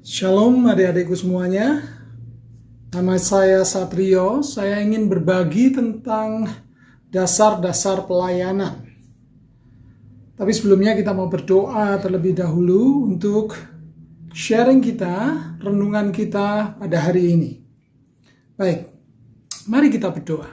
Shalom adik-adikku semuanya. Nama saya Satrio. Saya ingin berbagi tentang dasar-dasar pelayanan. Tapi sebelumnya kita mau berdoa terlebih dahulu untuk sharing kita, renungan kita pada hari ini. Baik, mari kita berdoa.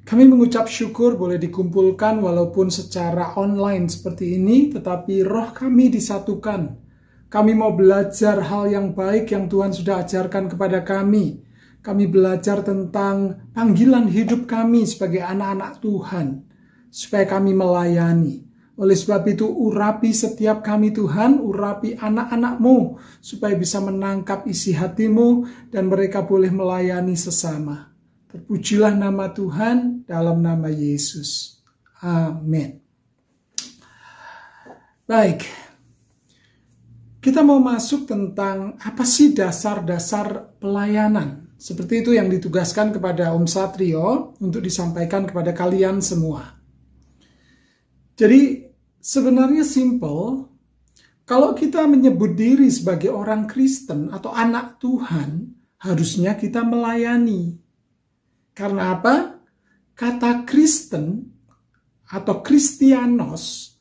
Kami mengucap syukur boleh dikumpulkan walaupun secara online seperti ini, tetapi roh kami disatukan. Kami mau belajar hal yang baik yang Tuhan sudah ajarkan kepada kami. Kami belajar tentang panggilan hidup kami sebagai anak-anak Tuhan, supaya kami melayani. Oleh sebab itu, urapi setiap kami Tuhan, urapi anak-anak-Mu, supaya bisa menangkap isi hati-Mu, dan mereka boleh melayani sesama. Terpujilah nama Tuhan dalam nama Yesus. Amin. Baik, kita mau masuk tentang apa sih dasar-dasar pelayanan. Seperti itu yang ditugaskan kepada Om Satrio untuk disampaikan kepada kalian semua. Jadi sebenarnya simple, kalau kita menyebut diri sebagai orang Kristen atau anak Tuhan, harusnya kita melayani. Karena apa? Kata Kristen atau Kristianos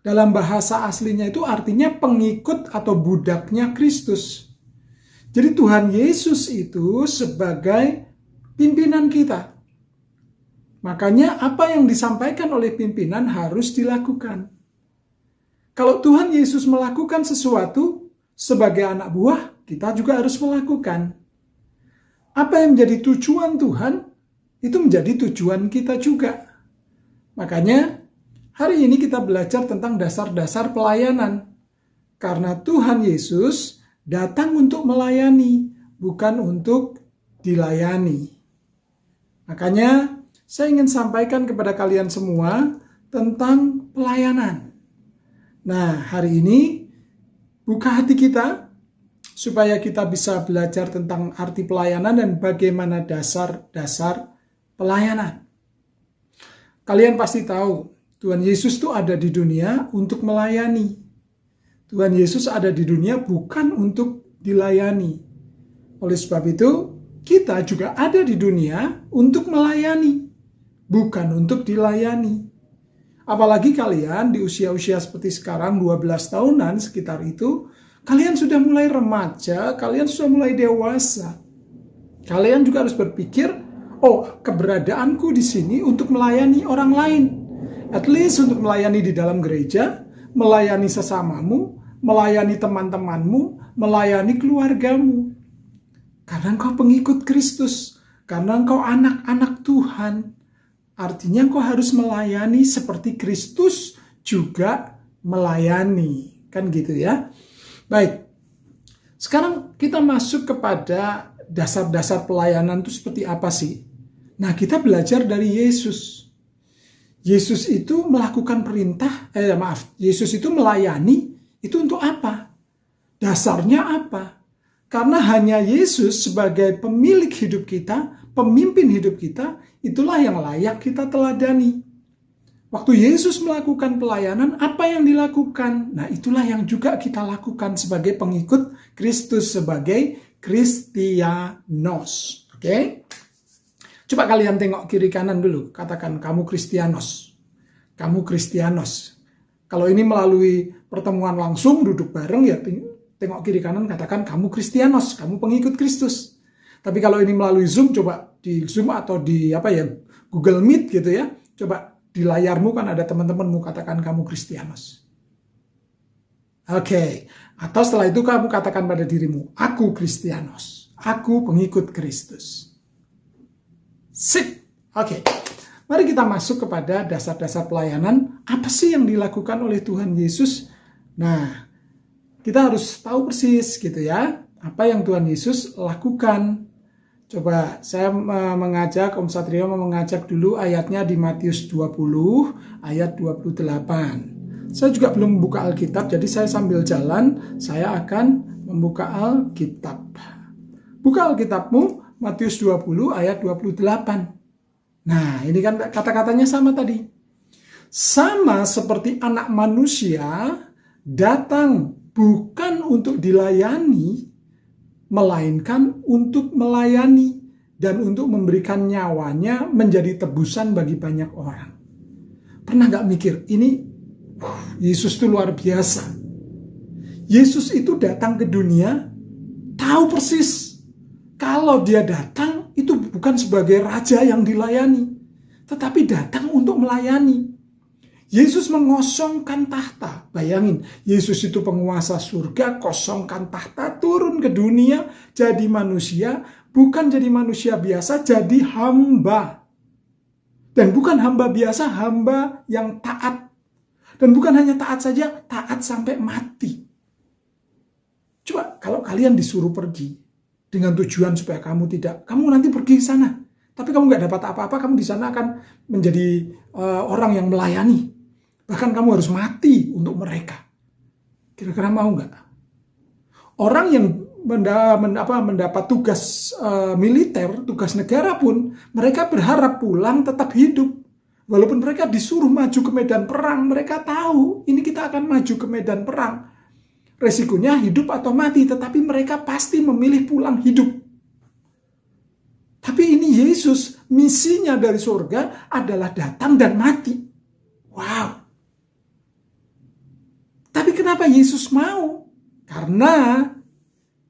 dalam bahasa aslinya itu artinya pengikut atau budaknya Kristus. Jadi Tuhan Yesus itu sebagai pimpinan kita. Makanya apa yang disampaikan oleh pimpinan harus dilakukan. Kalau Tuhan Yesus melakukan sesuatu sebagai anak buah, kita juga harus melakukan. Apa yang menjadi tujuan Tuhan, itu menjadi tujuan kita juga. Makanya hari ini kita belajar tentang dasar-dasar pelayanan. Karena Tuhan Yesus datang untuk melayani, bukan untuk dilayani. Makanya saya ingin sampaikan kepada kalian semua tentang pelayanan. Nah, hari ini buka hati kita supaya kita bisa belajar tentang arti pelayanan dan bagaimana dasar-dasar pelayanan. Kalian pasti tahu, Tuhan Yesus itu ada di dunia untuk melayani. Tuhan Yesus ada di dunia bukan untuk dilayani. Oleh sebab itu, kita juga ada di dunia untuk melayani, bukan untuk dilayani. Apalagi kalian di usia-usia seperti sekarang, 12 tahunan sekitar itu, kalian sudah mulai remaja, kalian sudah mulai dewasa. Kalian juga harus berpikir, keberadaanku di sini untuk melayani orang lain. At least untuk melayani di dalam gereja, melayani sesamamu, melayani teman-temanmu, melayani keluargamu. Karena engkau pengikut Kristus, karena engkau anak-anak Tuhan. Artinya engkau harus melayani seperti Kristus juga melayani. Kan gitu ya. Baik, sekarang kita masuk kepada dasar-dasar pelayanan itu seperti apa sih? Nah, kita belajar dari Yesus. Yesus itu melakukan Yesus itu melayani, itu untuk apa? Dasarnya apa? Karena hanya Yesus sebagai pemilik hidup kita, pemimpin hidup kita, itulah yang layak kita teladani. Waktu Yesus melakukan pelayanan, apa yang dilakukan? Nah, itulah yang juga kita lakukan sebagai pengikut Kristus, sebagai Kristianos. Oke? Coba kalian tengok kiri kanan dulu. Katakan, kamu Kristianos. Kamu Kristianos. Kalau ini melalui pertemuan langsung, duduk bareng, ya tengok kiri kanan, katakan, kamu Kristianos. Kamu pengikut Kristus. Tapi kalau ini melalui Zoom, coba di Zoom atau di Google Meet gitu ya. Coba di layarmu kan ada teman-temanmu, katakan kamu Kristianos. Oke. Atau setelah itu kamu katakan pada dirimu, aku Kristianos. Aku pengikut Kristus. Sip. Oke. Mari kita masuk kepada dasar-dasar pelayanan. Apa sih yang dilakukan oleh Tuhan Yesus? Nah, kita harus tahu persis gitu ya. Apa yang Tuhan Yesus lakukan. Coba saya mengajak, Om Satrio mengajak dulu ayatnya di Matius 20 ayat 28. Saya juga belum membuka Alkitab, jadi saya sambil jalan, saya akan membuka Alkitab. Buka Alkitabmu, Matius 20 ayat 28. Nah, ini kan kata-katanya sama tadi. Sama seperti anak manusia datang bukan untuk dilayani, melainkan untuk melayani dan untuk memberikan nyawanya menjadi tebusan bagi banyak orang. Pernah gak mikir, ini Yesus itu luar biasa. Yesus itu datang ke dunia, tahu persis kalau dia datang itu bukan sebagai raja yang dilayani, tetapi datang untuk melayani. Yesus mengosongkan tahta. Bayangin, Yesus itu penguasa surga, kosongkan tahta, turun ke dunia, jadi manusia, bukan jadi manusia biasa, jadi hamba. Dan bukan hamba biasa, hamba yang taat. Dan bukan hanya taat saja, taat sampai mati. Coba kalau kalian disuruh pergi dengan tujuan supaya kamu nanti pergi ke sana, tapi kamu nggak dapat apa-apa, kamu di sana akan menjadi orang yang melayani. Bahkan kamu harus mati untuk mereka. Kira-kira mau nggak? Orang yang mendapat tugas militer, tugas negara pun, mereka berharap pulang tetap hidup. Walaupun mereka disuruh maju ke medan perang, mereka tahu ini kita akan maju ke medan perang. Resikonya hidup atau mati, tetapi mereka pasti memilih pulang hidup. Tapi ini Yesus, misinya dari surga adalah datang dan mati. Wow. Tapi kenapa Yesus mau? Karena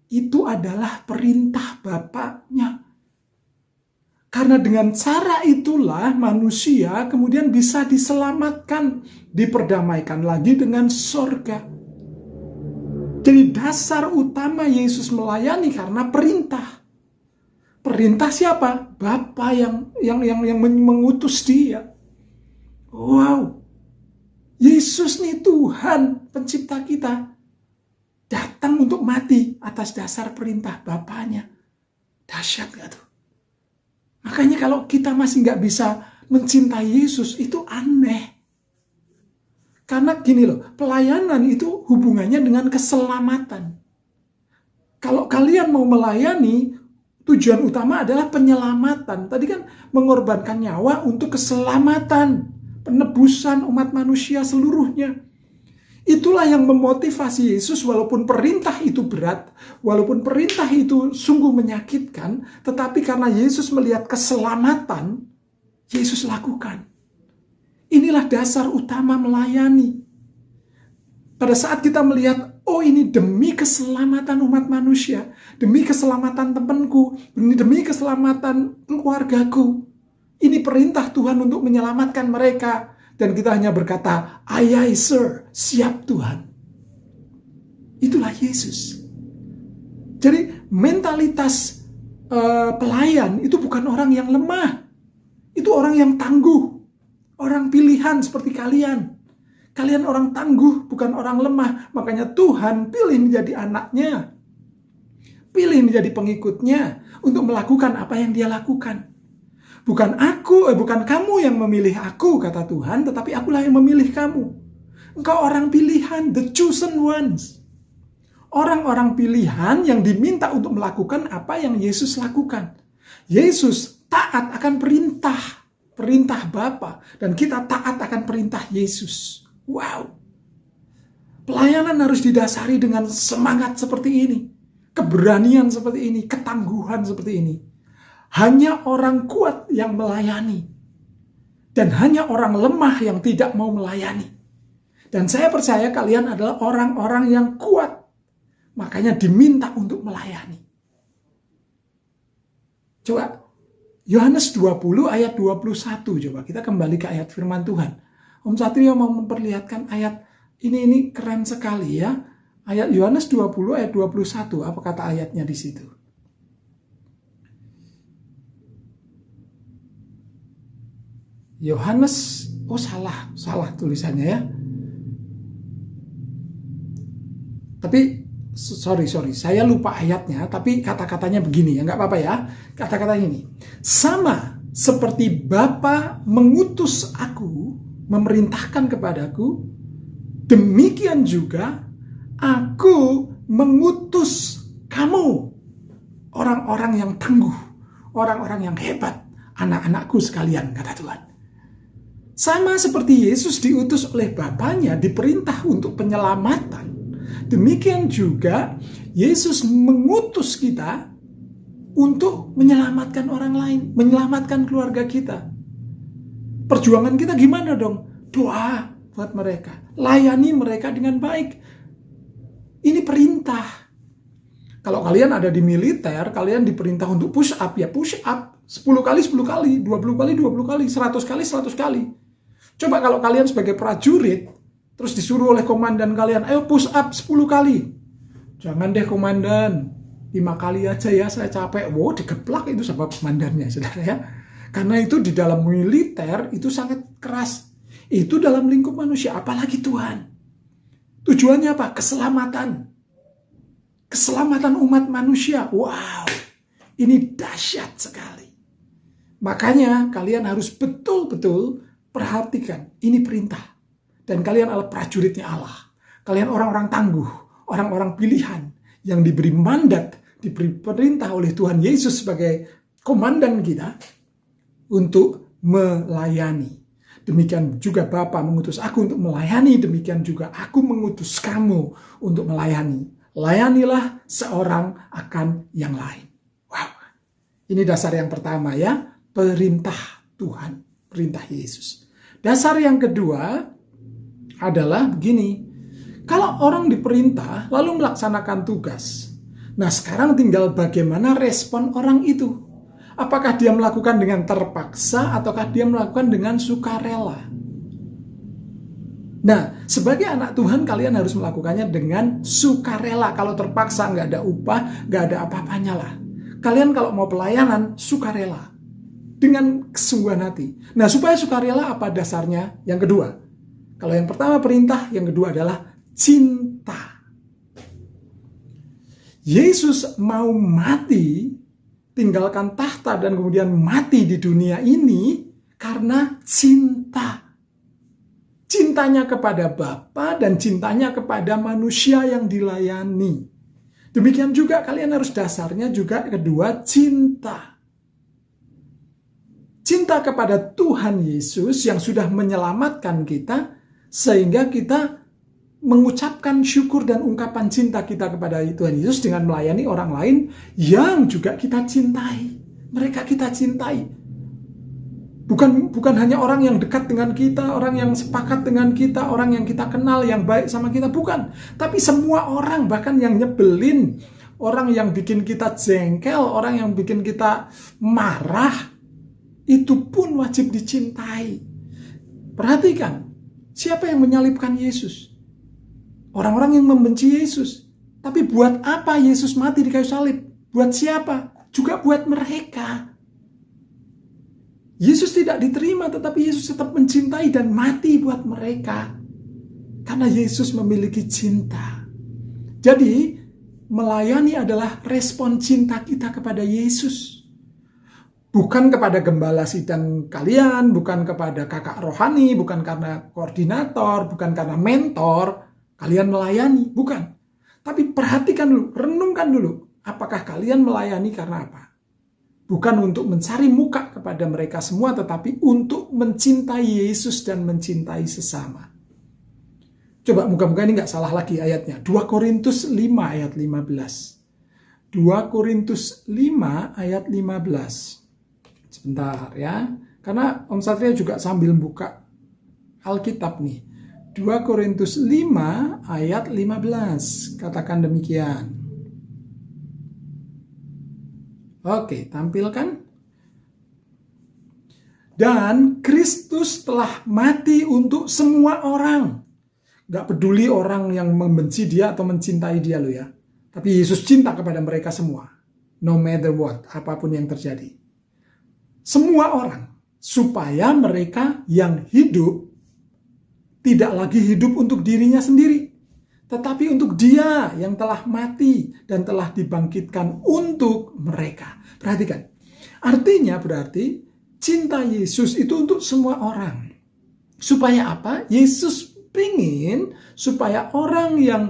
itu adalah perintah Bapaknya. Karena dengan cara itulah manusia kemudian bisa diselamatkan, diperdamaikan lagi dengan surga. Jadi dasar utama Yesus melayani karena perintah. Perintah siapa? Bapa yang mengutus dia. Wow. Yesus nih Tuhan pencipta kita. Datang untuk mati atas dasar perintah Bapaknya. Dahsyat gak tuh? Makanya kalau kita masih gak bisa mencintai Yesus, itu aneh. Karena gini loh, pelayanan itu hubungannya dengan keselamatan. Kalau kalian mau melayani, tujuan utama adalah penyelamatan. Tadi kan mengorbankan nyawa untuk keselamatan, penebusan umat manusia seluruhnya. Itulah yang memotivasi Yesus, walaupun perintah itu berat, walaupun perintah itu sungguh menyakitkan, tetapi karena Yesus melihat keselamatan, Yesus lakukan. Inilah dasar utama melayani. Pada saat kita melihat, oh ini demi keselamatan umat manusia, demi keselamatan temanku, demi keselamatan keluargaku. Ini perintah Tuhan untuk menyelamatkan mereka. Dan kita hanya berkata, aye, aye, sir, siap Tuhan. Itulah Yesus. Jadi mentalitas pelayan itu bukan orang yang lemah. Itu orang yang tangguh. Orang pilihan seperti kalian. Kalian orang tangguh, bukan orang lemah. Makanya Tuhan pilih menjadi anaknya. Pilih menjadi pengikutnya untuk melakukan apa yang dia lakukan. Bukan kamu yang memilih aku, kata Tuhan, tetapi akulah yang memilih kamu. Engkau orang pilihan, the chosen ones. Orang-orang pilihan yang diminta untuk melakukan apa yang Yesus lakukan. Yesus taat akan perintah Bapa, dan kita taat akan perintah Yesus. Wow. Pelayanan harus didasari dengan semangat seperti ini, keberanian seperti ini, ketangguhan seperti ini. Hanya orang kuat yang melayani. Dan hanya orang lemah yang tidak mau melayani. Dan saya percaya kalian adalah orang-orang yang kuat. Makanya diminta untuk melayani. Coba, Yohanes 20 ayat 21. Coba kita kembali ke ayat firman Tuhan. Om Satrio mau memperlihatkan ayat ini keren sekali ya. Ayat Yohanes 20 ayat 21. Apa kata ayatnya di situ? Yohanes, salah tulisannya ya. Tapi sorry, saya lupa ayatnya, tapi kata-katanya begini ya, nggak apa-apa ya. Kata-katanya ini, sama seperti Bapa mengutus aku, memerintahkan kepadaku, demikian juga aku mengutus kamu, orang-orang yang tangguh, orang-orang yang hebat, anak-anakku sekalian, kata Tuhan. Sama seperti Yesus diutus oleh Bapaknya, diperintah untuk penyelamatan. Demikian juga Yesus mengutus kita untuk menyelamatkan orang lain, menyelamatkan keluarga kita. Perjuangan kita gimana dong? Doa buat mereka, layani mereka dengan baik. Ini perintah. Kalau kalian ada di militer, kalian diperintah untuk push up, ya push up 10 kali 10 kali, 20 kali 20 kali, 100 kali 100 kali. Coba kalau kalian sebagai prajurit, terus disuruh oleh komandan kalian, ayo push up 10 kali. Jangan deh komandan, 5 kali aja ya, saya capek. Wow, digeplak itu sama komandannya, saudara ya. Karena itu di dalam militer itu sangat keras. Itu dalam lingkup manusia, apalagi Tuhan. Tujuannya apa? Keselamatan. Keselamatan umat manusia. Wow, ini dahsyat sekali. Makanya kalian harus betul-betul perhatikan. Ini perintah. Dan kalian adalah prajuritnya Allah. Kalian orang-orang tangguh, orang-orang pilihan yang diberi mandat, diberi perintah oleh Tuhan Yesus sebagai komandan kita untuk melayani. Demikian juga Bapa mengutus aku untuk melayani, demikian juga aku mengutus kamu untuk melayani. Layanilah seorang akan yang lain. Wow, ini dasar yang pertama ya, perintah Tuhan, perintah Yesus. Dasar yang kedua adalah begini, kalau orang diperintah lalu melaksanakan tugas, nah sekarang tinggal bagaimana respon orang itu. Apakah dia melakukan dengan terpaksa ataukah dia melakukan dengan sukarela? Nah, sebagai anak Tuhan kalian harus melakukannya dengan sukarela. Kalau terpaksa nggak ada upah, nggak ada apa-apanya lah. Kalian kalau mau pelayanan, sukarela. Dengan kesungguhan hati. Nah, supaya sukarela apa dasarnya? Yang kedua. Kalau yang pertama perintah, yang kedua adalah cinta. Yesus mau mati, tinggalkan tahta dan kemudian mati di dunia ini karena cinta. Cintanya kepada Bapa dan cintanya kepada manusia yang dilayani. Demikian juga kalian harus dasarnya juga kedua, cinta. Cinta kepada Tuhan Yesus yang sudah menyelamatkan kita sehingga kita mengucapkan syukur dan ungkapan cinta kita kepada Tuhan Yesus dengan melayani orang lain yang juga kita cintai. Mereka kita cintai. Bukan hanya orang yang dekat dengan kita, orang yang sepakat dengan kita, orang yang kita kenal, yang baik sama kita. Bukan. Tapi semua orang, bahkan yang nyebelin, orang yang bikin kita jengkel, orang yang bikin kita marah, itu pun wajib dicintai. Perhatikan, siapa yang menyalibkan Yesus? Orang-orang yang membenci Yesus. Tapi buat apa Yesus mati di kayu salib? Buat siapa? Juga buat mereka. Yesus tidak diterima, tetapi Yesus tetap mencintai dan mati buat mereka. Karena Yesus memiliki cinta. Jadi, melayani adalah respon cinta kita kepada Yesus. Bukan kepada gembala sidang kalian, bukan kepada kakak rohani, bukan karena koordinator, bukan karena mentor. Kalian melayani, bukan. Tapi perhatikan dulu, renungkan dulu. Apakah kalian melayani karena apa? Bukan untuk mencari muka kepada mereka semua, tetapi untuk mencintai Yesus dan mencintai sesama. Coba moga-moga ini nggak salah lagi ayatnya. 2 Korintus 5 ayat 15. 2 Korintus 5 ayat 15. Sebentar ya. Karena Om Satria juga sambil buka Alkitab nih. 2 Korintus 5 ayat 15. Katakan demikian. Oke, tampilkan. Dan Kristus telah mati untuk semua orang. Gak peduli orang yang membenci dia atau mencintai dia loh ya. Tapi Yesus cinta kepada mereka semua. No matter what, apapun yang terjadi. Semua orang. Supaya mereka yang hidup tidak lagi hidup untuk dirinya sendiri. Tetapi untuk dia yang telah mati dan telah dibangkitkan untuk mereka. Perhatikan. Artinya berarti cinta Yesus itu untuk semua orang. Supaya apa? Yesus ingin supaya orang yang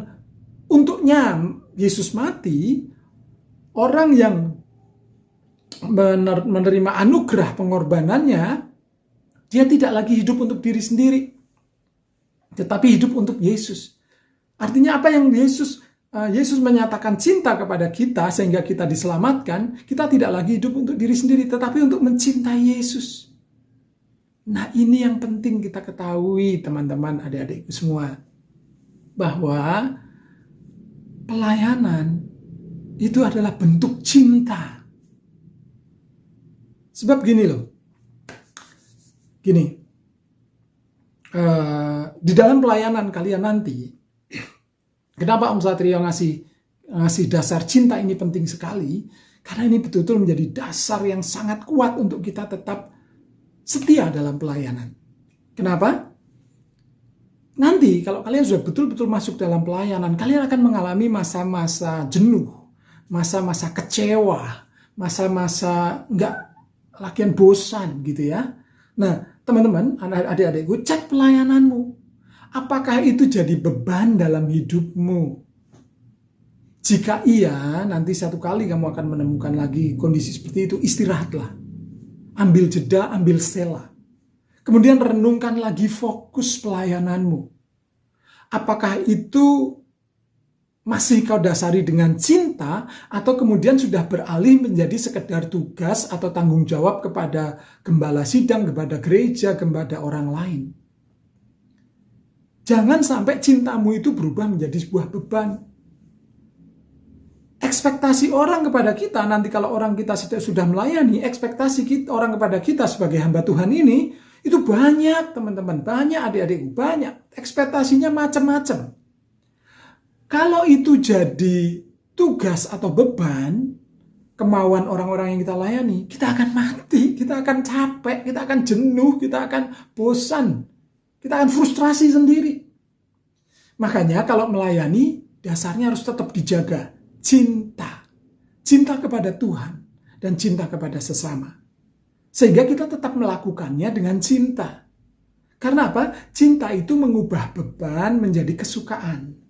untuknya Yesus mati, orang yang menerima anugerah pengorbanannya, dia tidak lagi hidup untuk diri sendiri. Tetapi hidup untuk Yesus. Artinya apa yang Yesus menyatakan cinta kepada kita sehingga kita diselamatkan, kita tidak lagi hidup untuk diri sendiri, tetapi untuk mencintai Yesus. Nah, ini yang penting kita ketahui, teman-teman, adik-adikku semua. Bahwa pelayanan itu adalah bentuk cinta. Sebab gini loh. Gini. Di dalam pelayanan kalian nanti, kenapa Om Satrio ngasih dasar cinta ini penting sekali? Karena ini betul-betul menjadi dasar yang sangat kuat untuk kita tetap setia dalam pelayanan. Kenapa? Nanti kalau kalian sudah betul-betul masuk dalam pelayanan, kalian akan mengalami masa-masa jenuh, masa-masa kecewa, masa-masa nggak lagian bosan gitu ya. Nah, teman-teman, adik-adikku, cek pelayananmu. Apakah itu jadi beban dalam hidupmu? Jika iya, nanti satu kali kamu akan menemukan lagi kondisi seperti itu, istirahatlah. Ambil jeda, ambil sela. Kemudian renungkan lagi fokus pelayananmu. Apakah itu masih kau dasari dengan cinta atau kemudian sudah beralih menjadi sekedar tugas atau tanggung jawab kepada gembala sidang, kepada gereja, kepada orang lain. Jangan sampai cintamu itu berubah menjadi sebuah beban. Ekspektasi orang kepada kita, nanti kalau orang kita sudah melayani, ekspektasi orang kepada kita sebagai hamba Tuhan ini, itu banyak teman-teman, banyak adik-adikku, banyak. Ekspektasinya macam-macam. Kalau itu jadi tugas atau beban, kemauan orang-orang yang kita layani, kita akan mati, kita akan capek, kita akan jenuh, kita akan bosan, kita akan frustrasi sendiri. Makanya kalau melayani, dasarnya harus tetap dijaga. Cinta. Cinta kepada Tuhan dan cinta kepada sesama. Sehingga kita tetap melakukannya dengan cinta. Karena apa? Cinta itu mengubah beban menjadi kesukaan.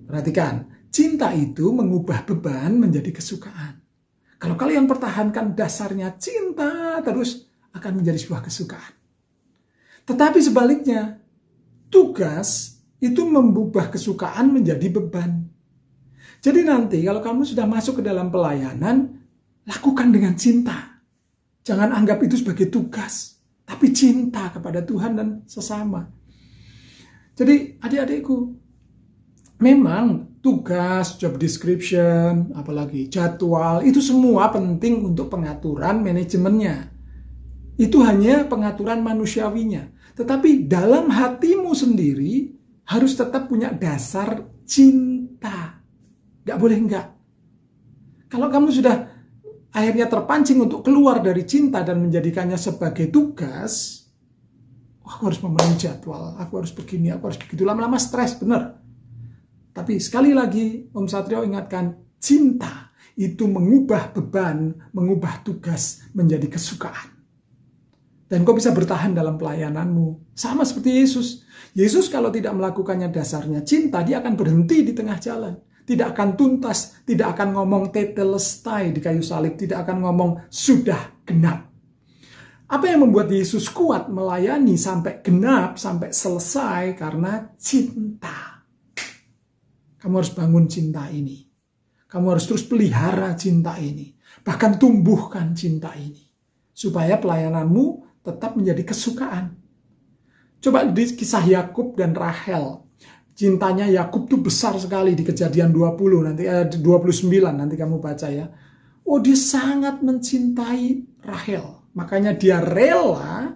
Perhatikan, cinta itu mengubah beban menjadi kesukaan. Kalau kalian pertahankan dasarnya cinta terus akan menjadi sebuah kesukaan. Tetapi sebaliknya, tugas itu mengubah kesukaan menjadi beban. Jadi nanti kalau kamu sudah masuk ke dalam pelayanan, lakukan dengan cinta. Jangan anggap itu sebagai tugas, tapi cinta kepada Tuhan dan sesama. Jadi adik-adikku, memang tugas, job description, apalagi jadwal, itu semua penting untuk pengaturan manajemennya. Itu hanya pengaturan manusiawinya. Tetapi dalam hatimu sendiri harus tetap punya dasar cinta. Gak boleh enggak. Kalau kamu sudah akhirnya terpancing untuk keluar dari cinta dan menjadikannya sebagai tugas, aku harus memenuhi jadwal, aku harus begini, aku harus begitu, lama-lama stres, benar. Tapi sekali lagi Om Satrio ingatkan, cinta itu mengubah beban, mengubah tugas menjadi kesukaan. Dan kau bisa bertahan dalam pelayananmu. Sama seperti Yesus. Yesus kalau tidak melakukannya dasarnya cinta, dia akan berhenti di tengah jalan. Tidak akan tuntas, tidak akan ngomong tetelestai di kayu salib, tidak akan ngomong sudah genap. Apa yang membuat Yesus kuat melayani sampai genap, sampai selesai? Karena cinta. Kamu harus bangun cinta ini. Kamu harus terus pelihara cinta ini. Bahkan tumbuhkan cinta ini. Supaya pelayananmu tetap menjadi kesukaan. Coba di kisah Yakub dan Rahel. Cintanya Yakub tuh besar sekali di Kejadian 20 nanti 29 nanti kamu baca ya. Oh, dia sangat mencintai Rahel. Makanya dia rela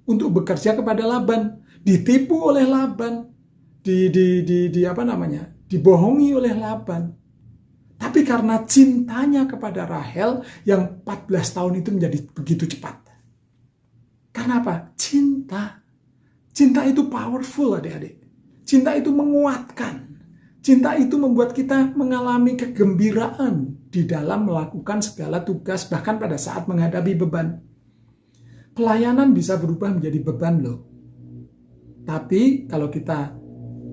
untuk bekerja kepada Laban, ditipu oleh Laban, dibohongi oleh Laban. Tapi karena cintanya kepada Rahel yang 14 tahun itu menjadi begitu cepat. Karena apa? Cinta. Cinta itu powerful, adik-adik. Cinta itu menguatkan. Cinta itu membuat kita mengalami kegembiraan di dalam melakukan segala tugas, bahkan pada saat menghadapi beban. Pelayanan bisa berubah menjadi beban loh. Tapi kalau kita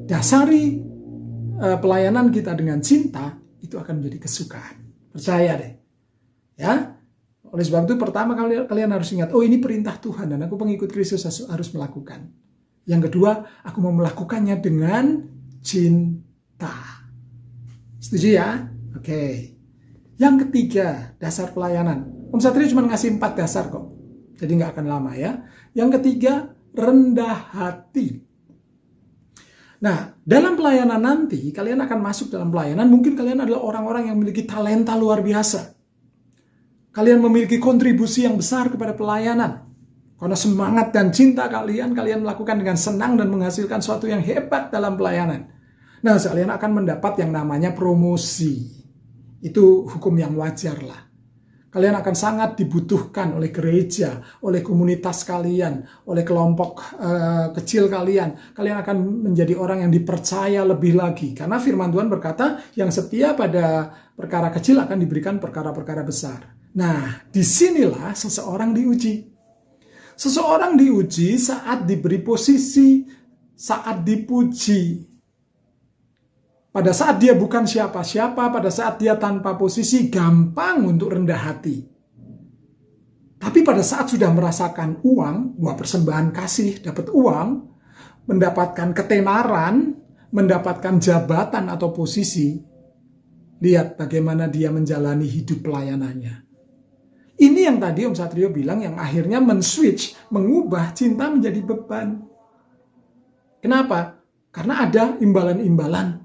dasari pelayanan kita dengan cinta, itu akan menjadi kesukaan. Percaya deh. Ya. Oleh sebab itu pertama kalian harus ingat, oh ini perintah Tuhan dan aku pengikut Kristus harus melakukan. Yang kedua, aku mau melakukannya dengan cinta. Setuju ya? Oke. Yang ketiga, dasar pelayanan. Om Satrio cuma ngasih 4 dasar kok. Jadi nggak akan lama ya. Yang ketiga, rendah hati. Nah, dalam pelayanan nanti, kalian akan masuk dalam pelayanan. Mungkin kalian adalah orang-orang yang memiliki talenta luar biasa. Kalian memiliki kontribusi yang besar kepada pelayanan. Karena semangat dan cinta kalian melakukan dengan senang dan menghasilkan sesuatu yang hebat dalam pelayanan. Nah, kalian akan mendapat yang namanya promosi. Itu hukum yang wajar lah. Kalian akan sangat dibutuhkan oleh gereja, oleh komunitas kalian, oleh kelompok kecil kalian. Kalian akan menjadi orang yang dipercaya lebih lagi. Karena firman Tuhan berkata, yang setia pada perkara kecil akan diberikan perkara-perkara besar. Nah, disinilah seseorang diuji. Seseorang diuji saat diberi posisi, saat dipuji. Pada saat dia bukan siapa-siapa, pada saat dia tanpa posisi, gampang untuk rendah hati. Tapi pada saat sudah merasakan uang, persembahan kasih, dapat uang, mendapatkan ketenaran, mendapatkan jabatan atau posisi, lihat bagaimana dia menjalani hidup pelayanannya. Ini yang tadi Om Satrio bilang yang akhirnya men-switch, mengubah cinta menjadi beban. Kenapa? Karena ada imbalan-imbalan,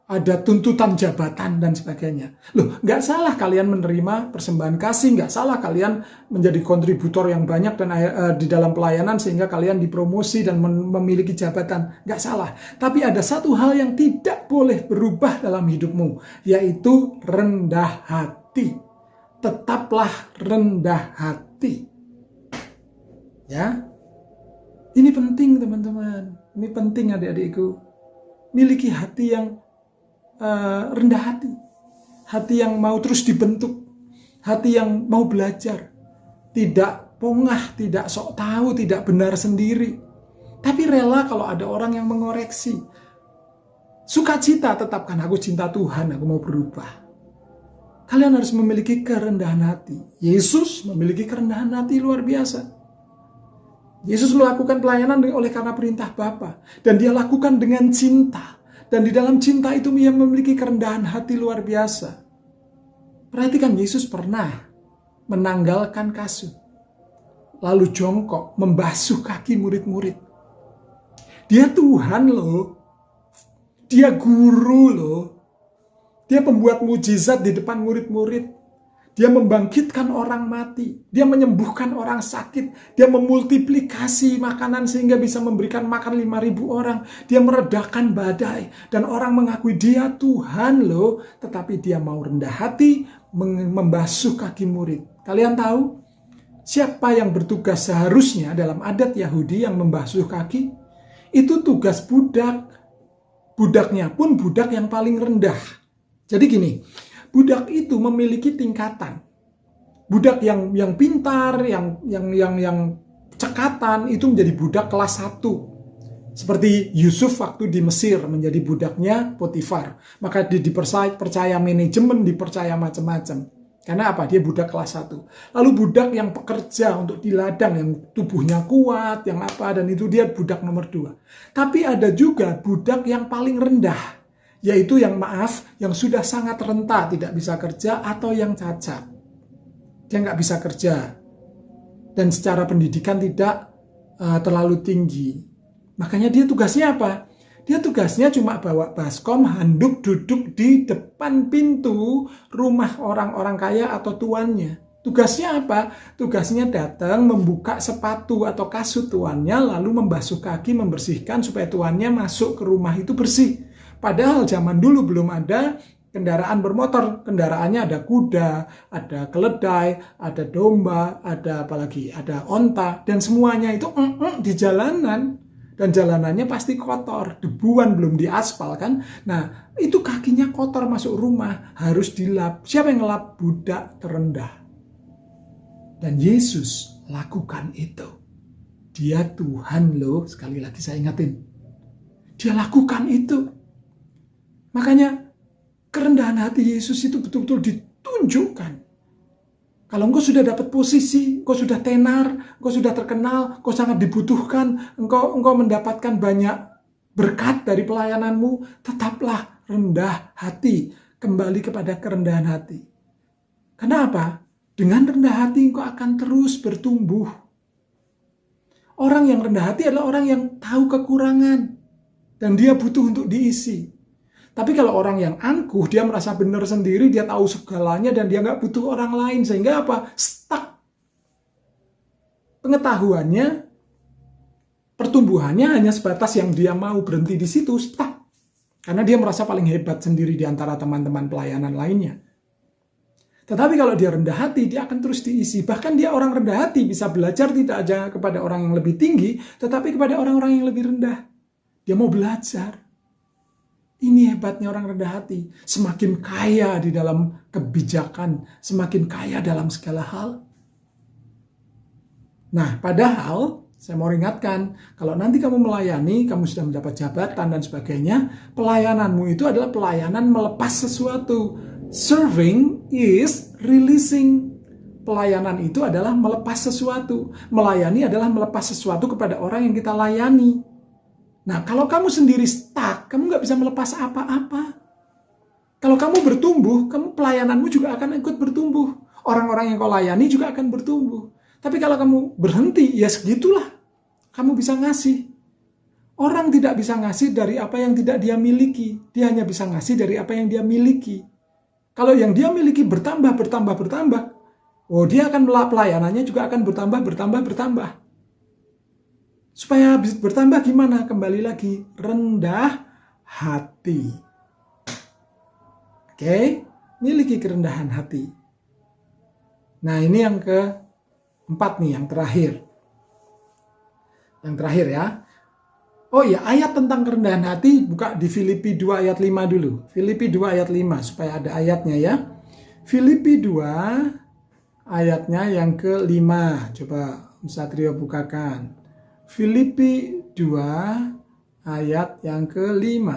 ada tuntutan jabatan dan sebagainya. Loh, nggak salah kalian menerima persembahan kasih, nggak salah kalian menjadi kontributor yang banyak dan di dalam pelayanan sehingga kalian dipromosi dan memiliki jabatan. Nggak salah. Tapi ada satu hal yang tidak boleh berubah dalam hidupmu, yaitu rendah hati. Tetaplah rendah hati. Ya. Ini penting teman-teman. Ini penting adik-adikku. Miliki hati yang rendah hati. Hati yang mau terus dibentuk. Hati yang mau belajar. Tidak pongah, tidak sok tahu, tidak benar sendiri. Tapi rela kalau ada orang yang mengoreksi. Sukacita tetapkan, aku cinta Tuhan, aku mau berubah. Kalian harus memiliki kerendahan hati. Yesus memiliki kerendahan hati luar biasa. Yesus melakukan pelayanan oleh karena perintah Bapa. Dan dia lakukan dengan cinta. Dan di dalam cinta itu dia memiliki kerendahan hati luar biasa. Perhatikan, Yesus pernah menanggalkan kasut. Lalu jongkok membasuh kaki murid-murid. Dia Tuhan loh. Dia guru loh. Dia pembuat mujizat di depan murid-murid. Dia membangkitkan orang mati. Dia menyembuhkan orang sakit. Dia memultiplikasi makanan sehingga bisa memberikan makan 5.000 orang. Dia meredakan badai. Dan orang mengakui dia Tuhan loh. Tetapi dia mau rendah hati membasuh kaki murid. Kalian tahu siapa yang bertugas seharusnya dalam adat Yahudi yang membasuh kaki? Itu tugas budak. Budaknya pun budak yang paling rendah. Jadi gini, budak itu memiliki tingkatan. Budak yang pintar, yang cekatan itu menjadi budak kelas 1. Seperti Yusuf waktu di Mesir menjadi budaknya Potifar. Maka dia dipercaya manajemen, dipercaya macam-macam. Karena apa? Dia budak kelas 1. Lalu budak yang pekerja untuk di ladang, yang tubuhnya kuat, yang apa, dan itu dia budak nomor 2. Tapi ada juga budak yang paling rendah. Yaitu yang yang sudah sangat renta, tidak bisa kerja, atau yang cacat. Dia nggak bisa kerja. Dan secara pendidikan tidak terlalu tinggi. Makanya dia tugasnya apa? Dia tugasnya cuma bawa baskom, handuk, duduk di depan pintu rumah orang-orang kaya atau tuannya. Tugasnya apa? Tugasnya datang, membuka sepatu atau kasut tuannya, lalu membasuh kaki, membersihkan supaya tuannya masuk ke rumah itu bersih. Padahal zaman dulu belum ada kendaraan bermotor. Kendaraannya ada kuda, ada keledai, ada domba, ada apalagi, ada onta. Dan semuanya itu di jalanan. Dan jalanannya pasti kotor. Debuan belum diaspal kan. Nah, itu kakinya kotor masuk rumah. Harus dilap. Siapa yang ngelap? Budak terendah. Dan Yesus lakukan itu. Dia Tuhan loh. Sekali lagi saya ingatin. Dia lakukan itu. Makanya kerendahan hati Yesus itu betul-betul ditunjukkan. Kalau engkau sudah dapat posisi, engkau sudah tenar, engkau sudah terkenal, engkau sangat dibutuhkan, engkau mendapatkan banyak berkat dari pelayananmu, tetaplah rendah hati, kembali kepada kerendahan hati. Kenapa? Dengan rendah hati engkau akan terus bertumbuh. Orang yang rendah hati adalah orang yang tahu kekurangan dan dia butuh untuk diisi. Tapi kalau orang yang angkuh, dia merasa benar sendiri, dia tahu segalanya dan dia nggak butuh orang lain. Sehingga apa? Stuck. Pengetahuannya, pertumbuhannya hanya sebatas yang dia mau berhenti di situ, stuck. Karena dia merasa paling hebat sendiri di antara teman-teman pelayanan lainnya. Tetapi kalau dia rendah hati, dia akan terus diisi. Bahkan dia orang rendah hati bisa belajar tidak aja kepada orang yang lebih tinggi, tetapi kepada orang-orang yang lebih rendah. Dia mau belajar. Ini hebatnya orang rendah hati. Semakin kaya di dalam kebijakan, semakin kaya dalam segala hal. Nah, padahal saya mau ingatkan, kalau nanti kamu melayani, kamu sudah mendapat jabatan dan sebagainya, pelayananmu itu adalah pelayanan melepas sesuatu. Serving is releasing. Pelayanan itu adalah melepas sesuatu. Melayani adalah melepas sesuatu kepada orang yang kita layani. Nah, kalau kamu sendiri stuck, kamu nggak bisa melepas apa-apa. Kalau kamu bertumbuh, pelayananmu juga akan ikut bertumbuh. Orang-orang yang kau layani juga akan bertumbuh. Tapi kalau kamu berhenti, ya segitulah. Kamu bisa ngasih. Orang tidak bisa ngasih dari apa yang tidak dia miliki. Dia hanya bisa ngasih dari apa yang dia miliki. Kalau yang dia miliki bertambah, oh dia akan pelayanannya juga akan bertambah. Supaya bisa bertambah gimana? Kembali lagi, rendah hati. Oke, miliki kerendahan hati. Nah, ini yang keempat nih, yang terakhir. Yang terakhir ya. Oh iya, ayat tentang kerendahan hati buka di Filipi 2 ayat 5 dulu. Filipi 2 ayat 5 supaya ada ayatnya ya. Filipi 2 ayatnya yang ke-5. Coba Om Satrio bukakan. Filipi 2 ayat yang ke-5.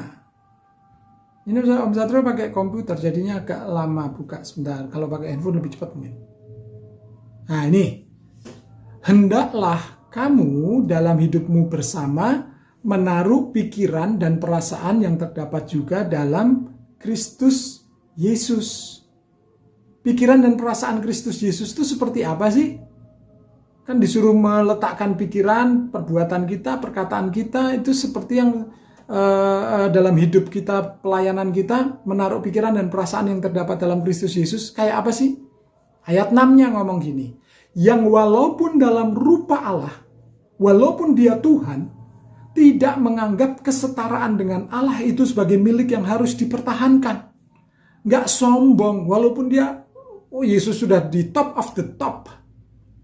Ini Om Satrio pakai komputer jadinya agak lama buka sebentar. Kalau pakai handphone lebih cepat mungkin. Nah ini. Hendaklah kamu dalam hidupmu bersama menaruh pikiran dan perasaan yang terdapat juga dalam Kristus Yesus. Pikiran dan perasaan Kristus Yesus itu seperti apa sih? Kan disuruh meletakkan pikiran, perbuatan kita, perkataan kita itu seperti yang dalam hidup kita, pelayanan kita, menaruh pikiran dan perasaan yang terdapat dalam Kristus Yesus. Kayak apa sih? Ayat 6-nya ngomong gini. Yang walaupun dalam rupa Allah, walaupun dia Tuhan, tidak menganggap kesetaraan dengan Allah itu sebagai milik yang harus dipertahankan. Nggak sombong, walaupun dia, Yesus sudah di top of the top.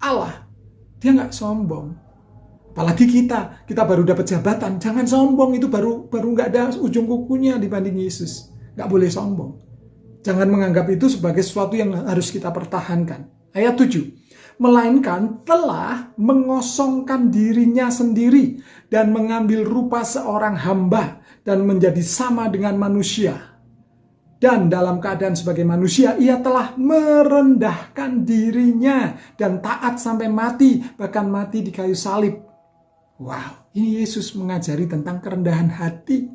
Allah. Dia nggak sombong. Apalagi kita baru dapat jabatan. Jangan sombong, itu baru nggak ada ujung kukunya dibanding Yesus. Nggak boleh sombong. Jangan menganggap itu sebagai sesuatu yang harus kita pertahankan. Ayat 7. Melainkan telah mengosongkan dirinya sendiri dan mengambil rupa seorang hamba dan menjadi sama dengan manusia. Dan dalam keadaan sebagai manusia, ia telah merendahkan dirinya dan taat sampai mati, bahkan mati di kayu salib. Wow, ini Yesus mengajari tentang kerendahan hati.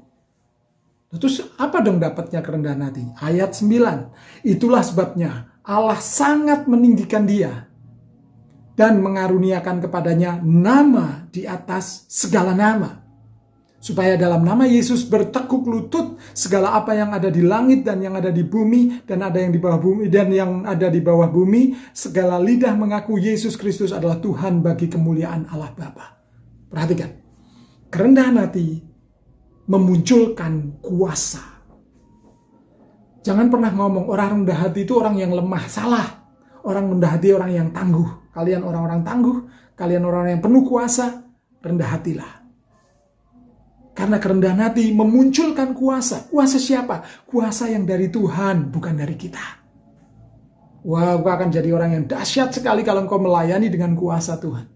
Terus apa dong dapatnya kerendahan hati? Ayat 9, itulah sebabnya Allah sangat meninggikan dia dan mengaruniakan kepadanya nama di atas segala nama. Supaya dalam nama Yesus bertekuk lutut segala apa yang ada di langit dan yang ada di bumi dan ada yang di bawah bumi dan yang ada di bawah bumi, segala lidah mengaku Yesus Kristus adalah Tuhan bagi kemuliaan Allah Bapa. Perhatikan, kerendahan hati memunculkan kuasa. Jangan pernah ngomong orang rendah hati itu orang yang lemah, salah. Orang rendah hati orang yang tangguh. Kalian orang-orang tangguh, kalian orang yang penuh kuasa, rendah hatilah. Karena kerendahan hati memunculkan kuasa. Kuasa siapa? Kuasa yang dari Tuhan, bukan dari kita. Wah, kau akan jadi orang yang dahsyat sekali kalau kau melayani dengan kuasa Tuhan.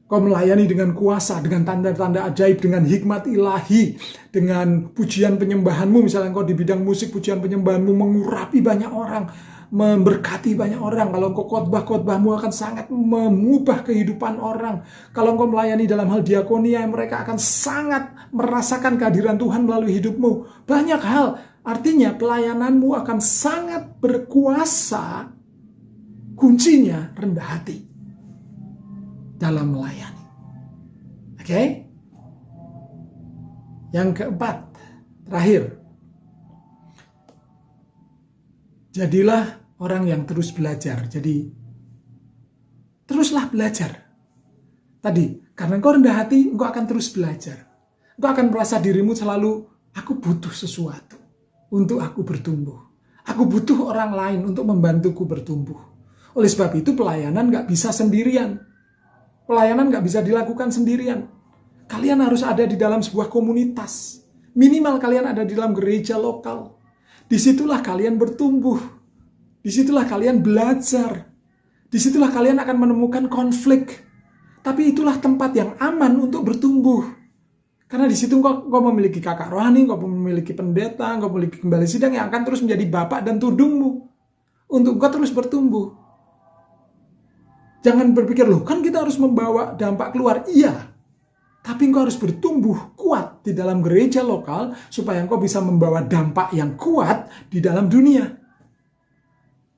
Kau melayani dengan kuasa, dengan tanda-tanda ajaib, dengan hikmat ilahi, dengan pujian penyembahanmu. Misalnya kau di bidang musik, pujian penyembahanmu mengurapi banyak orang. memberkati banyak orang. Kalau engkau khotbah-khotbahmu akan sangat mengubah kehidupan orang. Kalau engkau melayani dalam hal diakonia, mereka akan sangat merasakan kehadiran Tuhan melalui hidupmu. Banyak hal. Artinya pelayananmu akan sangat berkuasa. Kuncinya rendah hati dalam melayani. Oke? Yang keempat, terakhir. Jadilah orang yang terus belajar. Jadi, teruslah belajar. Tadi, karena engkau rendah hati, engkau akan terus belajar. Engkau akan merasa dirimu selalu, aku butuh sesuatu untuk aku bertumbuh. Aku butuh orang lain untuk membantuku bertumbuh. Oleh sebab itu, pelayanan gak bisa sendirian. Pelayanan gak bisa dilakukan sendirian. Kalian harus ada di dalam sebuah komunitas. Minimal kalian ada di dalam gereja lokal. Disitulah kalian bertumbuh. Disitulah kalian belajar. Disitulah kalian akan menemukan konflik. Tapi itulah tempat yang aman untuk bertumbuh. Karena di situ kau memiliki kakak rohani, kau memiliki pendeta, kau memiliki gembala sidang yang akan terus menjadi bapak dan tudungmu. Untuk kau terus bertumbuh. Jangan berpikir, loh kan kita harus membawa dampak keluar. Iya. Tapi engkau harus bertumbuh kuat di dalam gereja lokal supaya engkau bisa membawa dampak yang kuat di dalam dunia.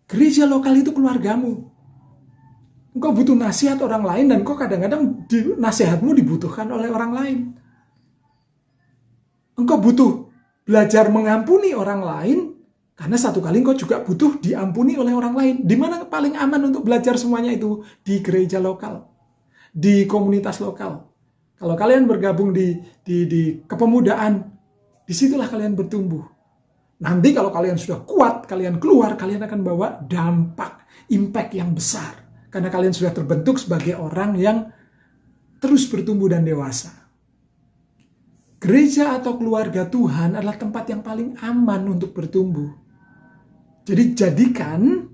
Gereja lokal itu keluargamu. Engkau butuh nasihat orang lain dan engkau kadang-kadang nasihatmu dibutuhkan oleh orang lain. Engkau butuh belajar mengampuni orang lain karena satu kali engkau juga butuh diampuni oleh orang lain. Di mana paling aman untuk belajar semuanya itu? Di gereja lokal. Di komunitas lokal. Kalau kalian bergabung di kepemudaan, disitulah kalian bertumbuh. Nanti kalau kalian sudah kuat, kalian keluar, kalian akan bawa dampak, impact yang besar. Karena kalian sudah terbentuk sebagai orang yang terus bertumbuh dan dewasa. Gereja atau keluarga Tuhan adalah tempat yang paling aman untuk bertumbuh. Jadi jadikan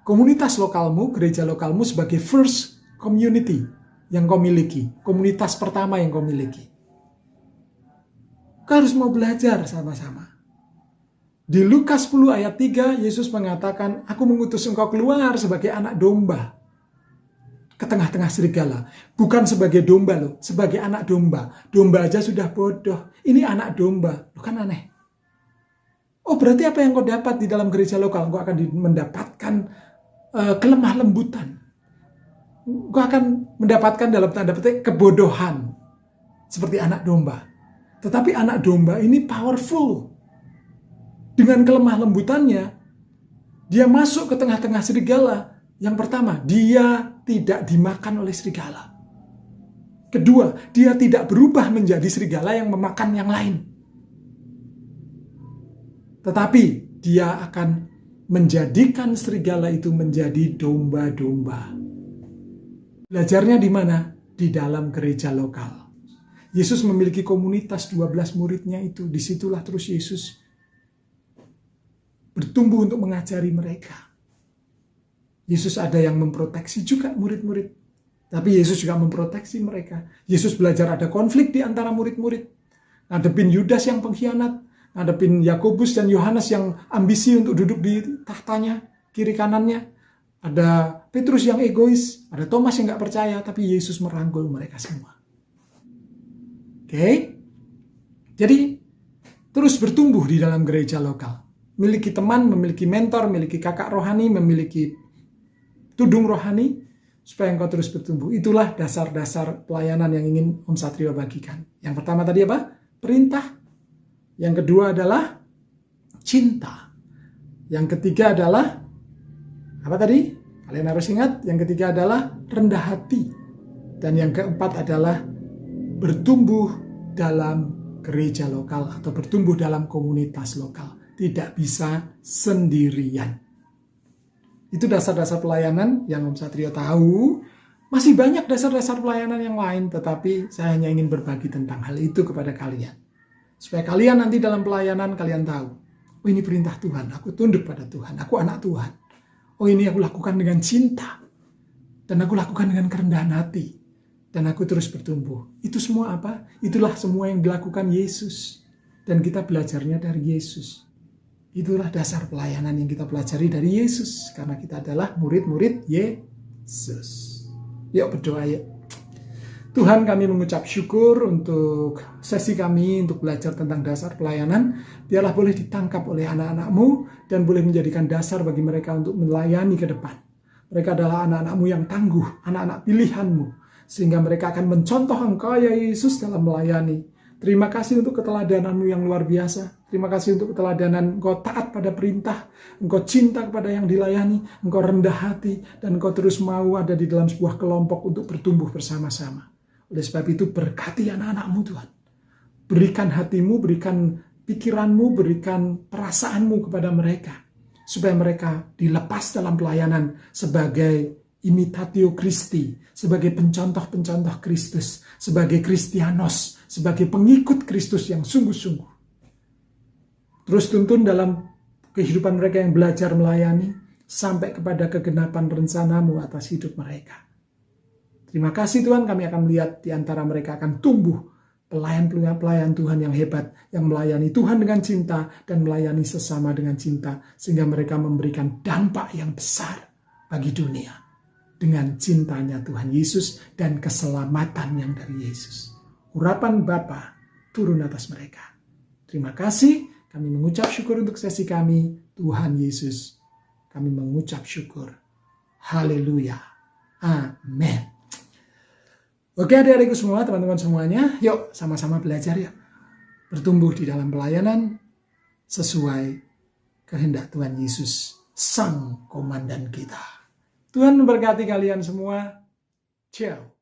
komunitas lokalmu, gereja lokalmu sebagai first community yang kau miliki, komunitas pertama yang kau miliki. Kau harus mau belajar sama-sama. Di Lukas 10 ayat 3, Yesus mengatakan, aku mengutus engkau keluar sebagai anak domba ke tengah-tengah serigala. Bukan sebagai domba loh, sebagai anak domba. Domba aja sudah bodoh, ini anak domba. Loh kan aneh. Oh berarti apa yang kau dapat di dalam gereja lokal? Kau akan mendapatkan kelemah lembutan. Kau akan mendapatkan dalam tanda petik kebodohan. Seperti anak domba. Tetapi anak domba ini powerful. Dengan kelemah lembutannya, dia masuk ke tengah-tengah serigala. Yang pertama, dia tidak dimakan oleh serigala. Kedua, dia tidak berubah menjadi serigala yang memakan yang lain. Tetapi dia akan menjadikan serigala itu menjadi domba-domba. Belajarnya di mana? Di dalam gereja lokal. Yesus memiliki komunitas 12 muridnya itu. Disitulah terus Yesus bertumbuh untuk mengajari mereka. Yesus ada yang memproteksi juga murid-murid. Tapi Yesus juga memproteksi mereka. Yesus belajar ada konflik di antara murid-murid. Ngadepin Yudas yang pengkhianat. Ngadepin Yakobus dan Yohanes yang ambisi untuk duduk di tahtanya, kiri kanannya. Ada Petrus yang egois, ada Thomas yang gak percaya, tapi Yesus merangkul mereka semua. Oke? Jadi, terus bertumbuh di dalam gereja lokal. Memiliki teman, memiliki mentor, memiliki kakak rohani, memiliki tudung rohani, supaya engkau terus bertumbuh. Itulah dasar-dasar pelayanan yang ingin Om Satrio bagikan. Yang pertama tadi apa? Perintah. Yang kedua adalah cinta. Yang ketiga adalah apa tadi? Kalian harus ingat. Yang ketiga adalah rendah hati. Dan yang keempat adalah bertumbuh dalam gereja lokal atau bertumbuh dalam komunitas lokal. Tidak bisa sendirian. Itu dasar-dasar pelayanan yang Om Satrio tahu. Masih banyak dasar-dasar pelayanan yang lain, tetapi saya hanya ingin berbagi tentang hal itu kepada kalian. Supaya kalian nanti dalam pelayanan kalian tahu, oh ini perintah Tuhan, aku tunduk pada Tuhan, aku anak Tuhan. Oh ini aku lakukan dengan cinta. Dan aku lakukan dengan kerendahan hati. Dan aku terus bertumbuh. Itu semua apa? Itulah semua yang dilakukan Yesus. Dan kita belajarnya dari Yesus. Itulah dasar pelayanan yang kita pelajari dari Yesus, karena kita adalah murid-murid Yesus. Yuk berdoa yuk. Tuhan, kami mengucap syukur untuk sesi kami untuk belajar tentang dasar pelayanan. Biarlah boleh ditangkap oleh anak-anak-Mu dan boleh menjadikan dasar bagi mereka untuk melayani ke depan. Mereka adalah anak-anak-Mu yang tangguh, anak-anak pilihan-Mu, sehingga mereka akan mencontoh Engkau ya Yesus dalam melayani. Terima kasih untuk keteladanan-Mu yang luar biasa. Terima kasih untuk keteladanan Engkau taat pada perintah, Engkau cinta kepada yang dilayani, Engkau rendah hati, dan Engkau terus mau ada di dalam sebuah kelompok untuk bertumbuh bersama-sama. Oleh sebab itu berkati anak-anak-Mu Tuhan. Berikan hatimu, berikan pikiranmu, berikan perasaanmu kepada mereka. Supaya mereka dilepas dalam pelayanan sebagai imitatio Christi, sebagai pencontoh-pencontoh Kristus, sebagai Kristianos, sebagai pengikut Kristus yang sungguh-sungguh. Terus tuntun dalam kehidupan mereka yang belajar melayani, sampai kepada kegenapan rencana-Mu atas hidup mereka. Terima kasih Tuhan, kami akan melihat di antara mereka akan tumbuh pelayan Tuhan yang hebat, yang melayani Tuhan dengan cinta dan melayani sesama dengan cinta, sehingga mereka memberikan dampak yang besar bagi dunia dengan cintanya Tuhan Yesus dan keselamatan yang dari Yesus. Urapan Bapa turun atas mereka. Terima kasih, kami mengucap syukur untuk sesi kami, Tuhan Yesus. Kami mengucap syukur. Haleluya. Amin. Oke adik-adikku semua, teman-teman semuanya, yuk sama-sama belajar ya. Bertumbuh di dalam pelayanan sesuai kehendak Tuhan Yesus, Sang Komandan kita. Tuhan memberkati kalian semua. Ciao.